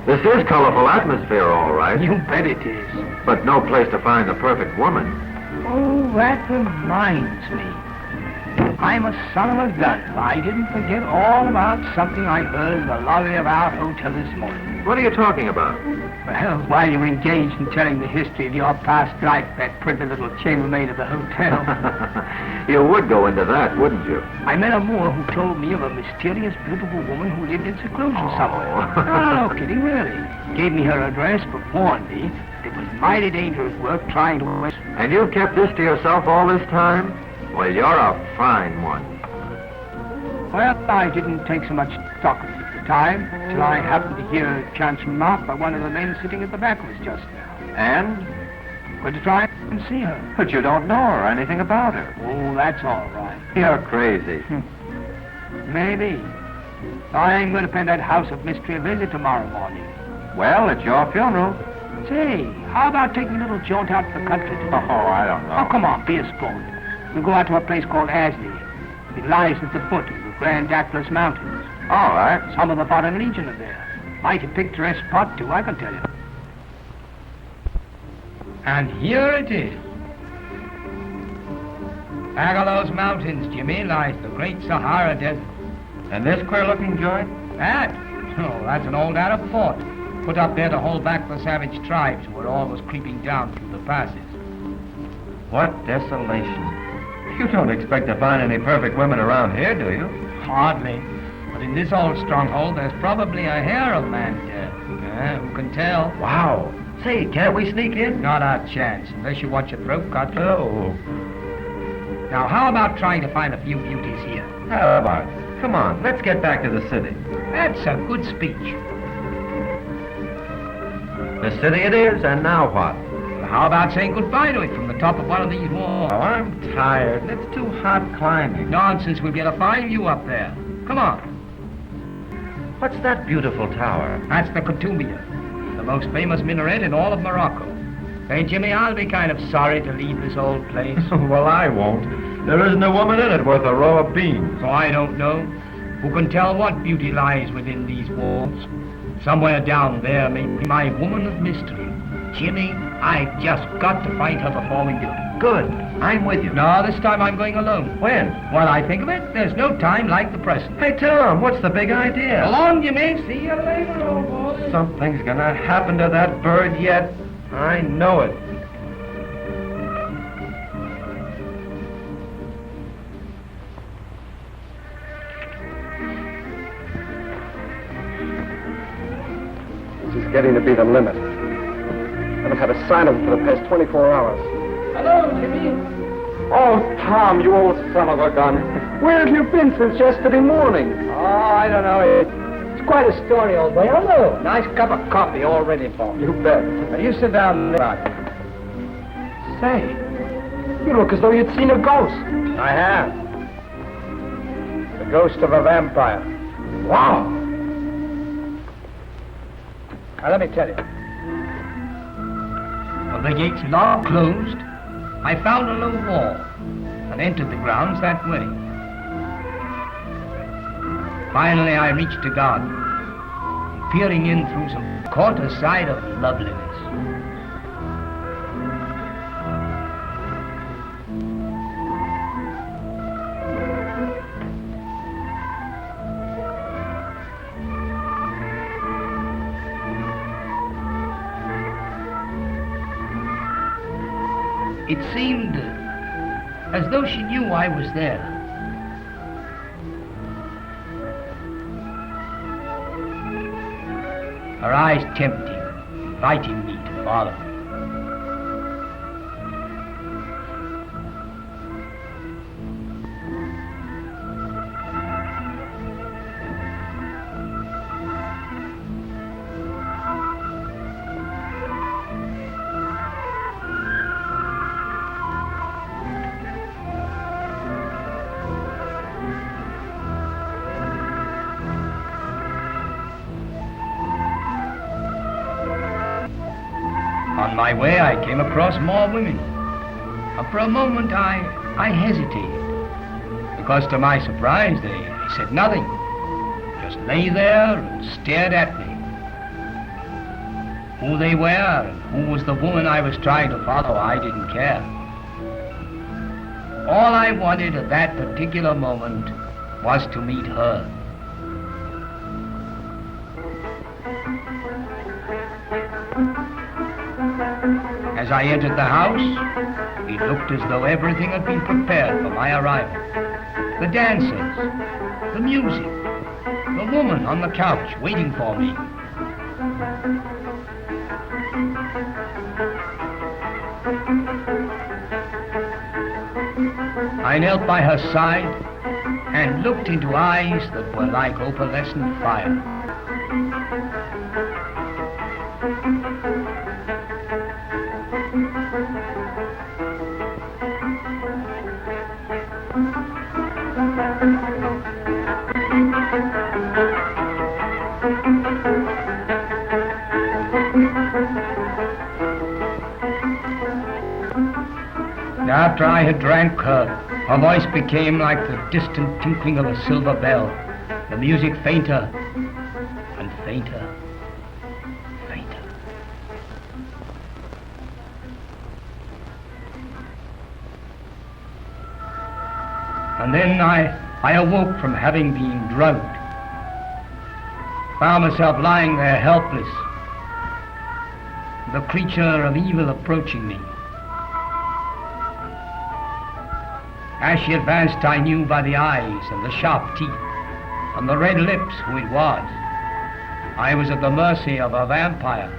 This is colorful atmosphere, all right. You bet it is. But no place to find the perfect woman. Oh, that reminds me. I'm a son of a gun. I didn't forget all about something I heard in the lobby of our hotel this morning. What are you talking about? Well, while you were engaged in telling the history of your past life, that pretty little chambermaid of the hotel. You would go into that, wouldn't you? I met a Moor who told me of a mysterious, beautiful woman who lived in seclusion somewhere. No, kidding, really. Gave me her address, but warned me it was mighty dangerous work trying to... And you've kept this to yourself all this time? Well, you're a fine one. Well, I didn't take so much stock of it at the time, till I happened to hear a chance remark by one of the men sitting at the back of us just now. And? Going to try and see her. But you don't know her or anything about her. Oh, that's all right. You're crazy. Maybe. I ain't going to pay that house of mystery a visit tomorrow morning. Well, it's your funeral. Say, how about taking a little jaunt out to the country today? Oh, I don't know. Oh, come on, be a sport. We'll go out to a place called Asley. It lies at the foot of the Grand Atlas Mountains. All right. Some of the Foreign Legion are there. Mighty picturesque spot, too, I can tell you. And here it is. Back of those mountains, Jimmy, lies the great Sahara Desert. And this queer-looking joint? That? Oh, that's an old Arab fort. Put up there to hold back the savage tribes who were always creeping down through the passes. What desolation. You don't expect to find any perfect women around here, do you? Hardly. But in this old stronghold, there's probably a harem, and who can tell? Wow. Say, can't we sneak in? Not a chance, unless you want your throat cut. Oh. Now, how about trying to find a few beauties here? How about it? Come on, let's get back to the city. That's a good speech. The city it is, and now what? Well, how about saying goodbye to it from the top of one of these walls? Oh, I'm tired. It's too hot climbing. Nonsense, we'll get a fine view up there. Come on. What's that beautiful tower? That's the Koutoumia, the most famous minaret in all of Morocco. Hey, Jimmy, I'll be kind of sorry to leave this old place. Well, I won't. There isn't a woman in it worth a row of beans. So I don't know. Who can tell what beauty lies within these walls? Somewhere down there may be my woman of mystery. Jimmy, I've just got to find her before we do it. Good. I'm with you. No, this time I'm going alone. When? While I think of it, there's no time like the present. Hey, Tom, what's the big idea? Along, Jimmy. See you later, old boy. Something's gonna happen to that bird yet. I know it. This is getting to be the limit. I haven't had a sign of him for the past 24 hours. Hello, Jimmy. Oh, Tom, you old son of a gun. Where have you been since yesterday morning? Oh, I don't know. It's quite a story, old boy. Hello. Nice cup of coffee all ready for me. You bet. Now, you sit down there. Say, you look as though you'd seen a ghost. I have. The ghost of a vampire. Wow. Now, let me tell you. Well, the gates had all closed. I found a low wall and entered the grounds that way. Finally, I reached a garden, peering in through some caught a sight of loveliness. It seemed as though she knew I was there. Her eyes tempting, inviting me to follow. On my way, I came across more women. And for a moment, I hesitated. Because to my surprise, they said nothing. Just lay there and stared at me. Who they were and who was the woman I was trying to follow, I didn't care. All I wanted at that particular moment was to meet her. As I entered the house, it looked as though everything had been prepared for my arrival. The dancers, the music, the woman on the couch waiting for me. I knelt by her side and looked into eyes that were like opalescent fire. And after I had drank her voice became like the distant tinkling of a silver bell, the music fainter and fainter, fainter. And then I awoke from having been drugged. Found myself lying there helpless, the creature of evil approaching me. As she advanced, I knew by the eyes and the sharp teeth and the red lips who it was. I was at the mercy of a vampire.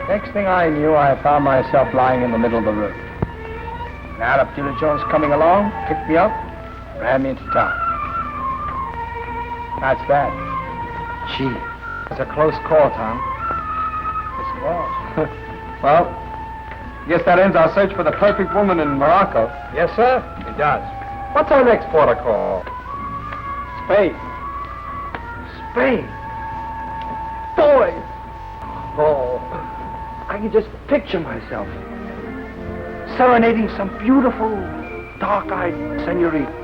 Next thing I knew, I found myself lying in the middle of the room. An Arab dealer Jones coming along, picked me up, ran me into town. That's that. Gee, it's a close call, Tom. Yes, it was. Well, I guess that ends our search for the perfect woman in Morocco. Yes, sir, it does. What's our next port of call? Spain. Spain? Boy! Oh, I can just picture myself serenading some beautiful, dark-eyed senorita.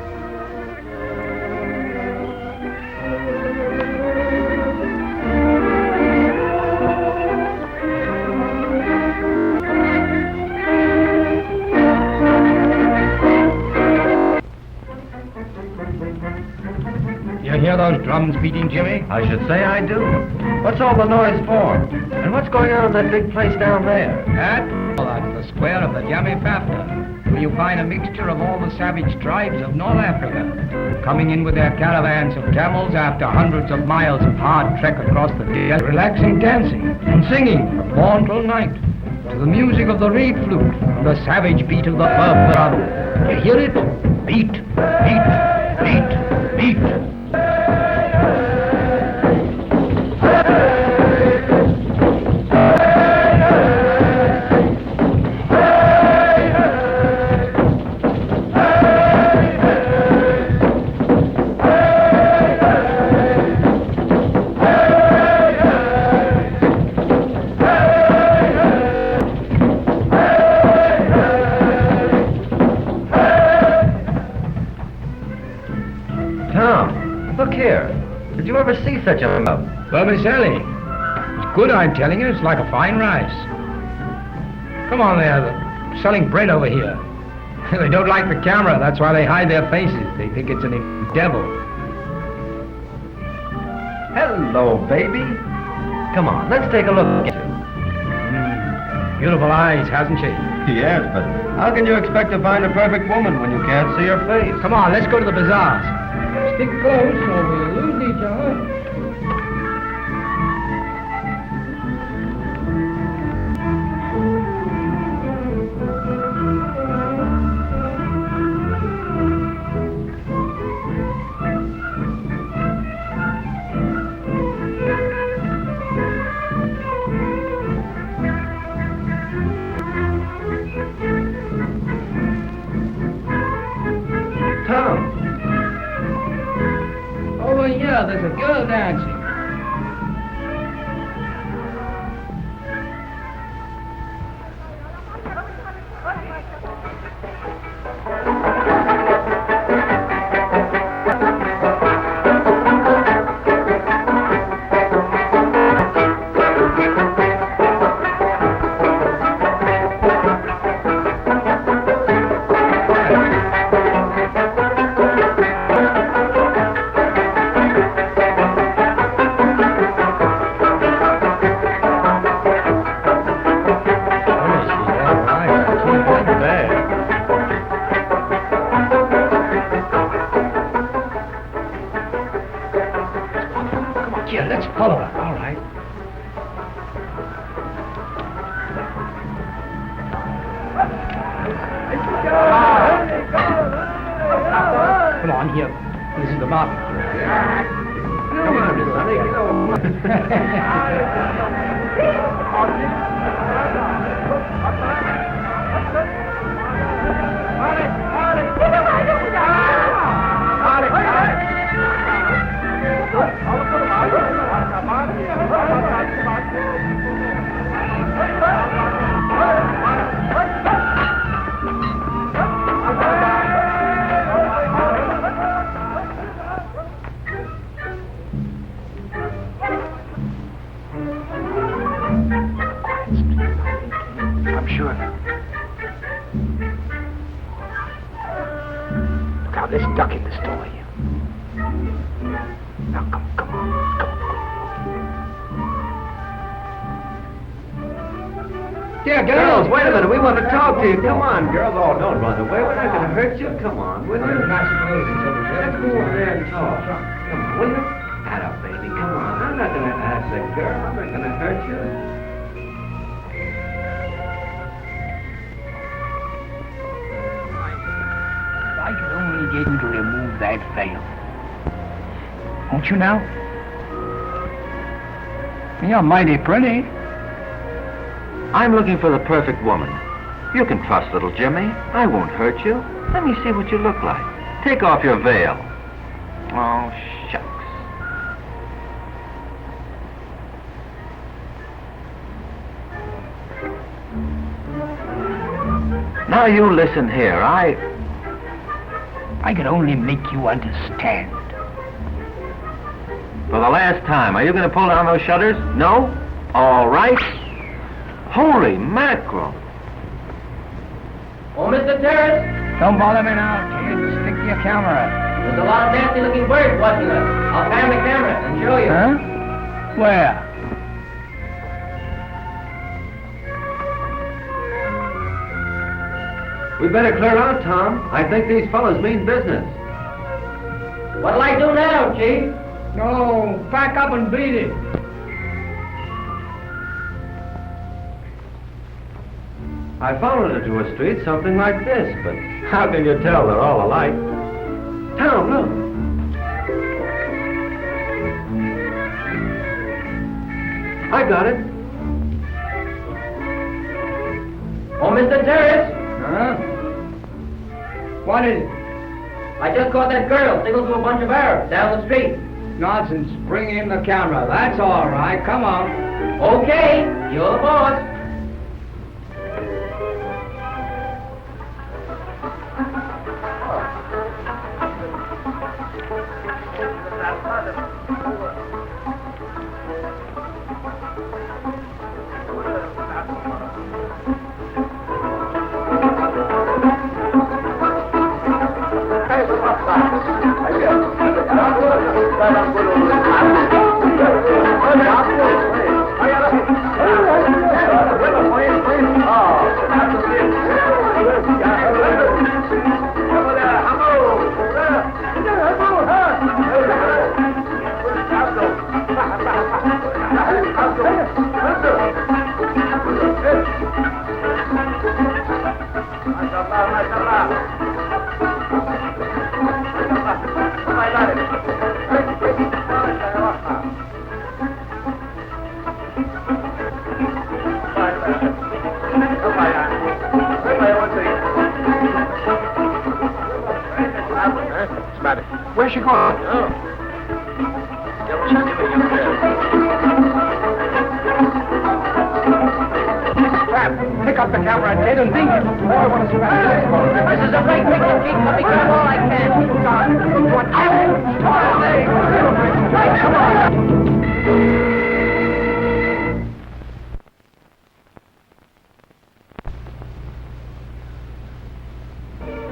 You hear those drums beating, Jimmy? I should say I do. What's all the noise for? And what's going on in that big place down there? That's the square of the Yami Fafta, where you find a mixture of all the savage tribes of North Africa, coming in with their caravans of camels after hundreds of miles of hard trek across the desert, relaxing, dancing, and singing from morn till night, to the music of the reed flute and the savage beat of the barbaric. You hear it? Beat, beat, beat, beat. Did you ever see such a love? Vermicelli. It's good, I'm telling you. It's like a fine rice. Come on there. They're selling bread over here. They don't like the camera. That's why they hide their faces. They think it's an devil. Hello, baby. Come on, let's take a look at you. Beautiful eyes, hasn't she? Yes, but how can you expect to find a perfect woman when you can't see her face? Come on, let's go to the bazaars. Stick close or we'll lose each other. There's a girl dancing. got you. Let's follow her. All right. Come on, here. This is the market. Come on, Sonny, get over. I'm sure. Look out, there's a duck in the store here. Now, come on. Yeah, girls, wait a minute. We want to talk to you. Come on, girls. Oh, don't run away. We're not going to hurt you. Come on, will you? Nice clothes over there. Let's go over there and talk. Come on, will you? Atta, baby, come on. I'm not going to ask that girl. I'm not going to hurt you. I could only get you to remove that veil. Won't you now? You're mighty pretty. I'm looking for the perfect woman. You can trust little Jimmy. I won't hurt you. Let me see what you look like. Take off your veil. Oh, shucks. Now you listen here. I could only make you understand. For the last time, are you going to pull down those shutters? No? All right. Holy mackerel. Oh, Mr. Terriss, Don't bother me now, kid. Stick to your camera. there's a lot of nasty-looking birds watching us. I'll pan the camera and show you. Huh? Where? We better clear out, Tom. I think these fellas mean business. What'll I do now, Chief? No, pack up and beat it. I followed into a street something like this, but how can you tell they're all alike? Tom, look. I got it. Oh, Mr. Terriss, Huh? What is it? I just caught that girl signaled to a bunch of Arabs down the street. Nonsense. Bring in the camera. That's all right. Come on. Okay, you're the boss. Where's she going? Pick up the camera and get and think. Oh, I want to see that. This is a great picture, Chief. Let me grab all I can. Come on.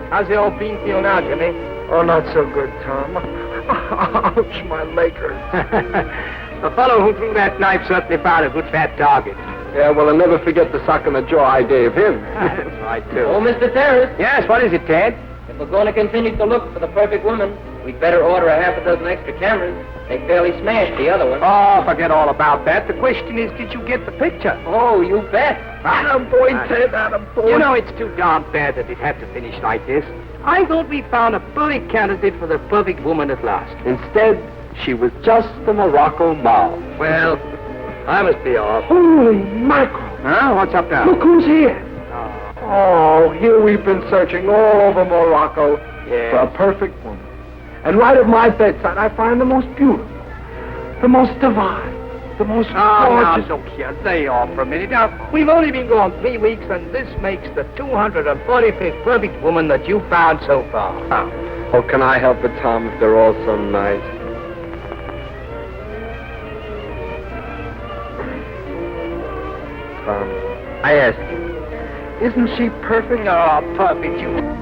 How's the old bean feel now, Jimmy? Oh, not so good, Tom. Ouch, my leg hurts. The fellow who threw that knife certainly found a good fat target. Yeah, well, I'll never forget the sock in the jaw I gave him. That's right, too. Oh, Mr. Terriss, Yes, what is it, Ted? if we're going to continue to look for the perfect woman, we'd better order a half a dozen extra cameras. They fairly smashed the other one. Oh, forget all about that. The question is, did you get the picture? Oh, you bet. Atta boy, Ted, atta boy. You know, it's too darn bad that it had to finish like this. I thought we found a perfect candidate for the perfect woman at last. Instead, she was just the Morocco mob. Well, I must be off. Holy mackerel! Huh? What's up now? Look who's here. Oh, here we've been searching all over Morocco for a perfect woman. And right at my bedside, I find the most beautiful, the most divine, the most gorgeous. Now, look here, lay off for a minute. Now, we've only been gone 3 weeks, and this makes the 245th perfect woman that you found so far. How can I help it, Tom, if they're all so nice? Tom, I ask you, isn't she perfect? Oh, perfect, you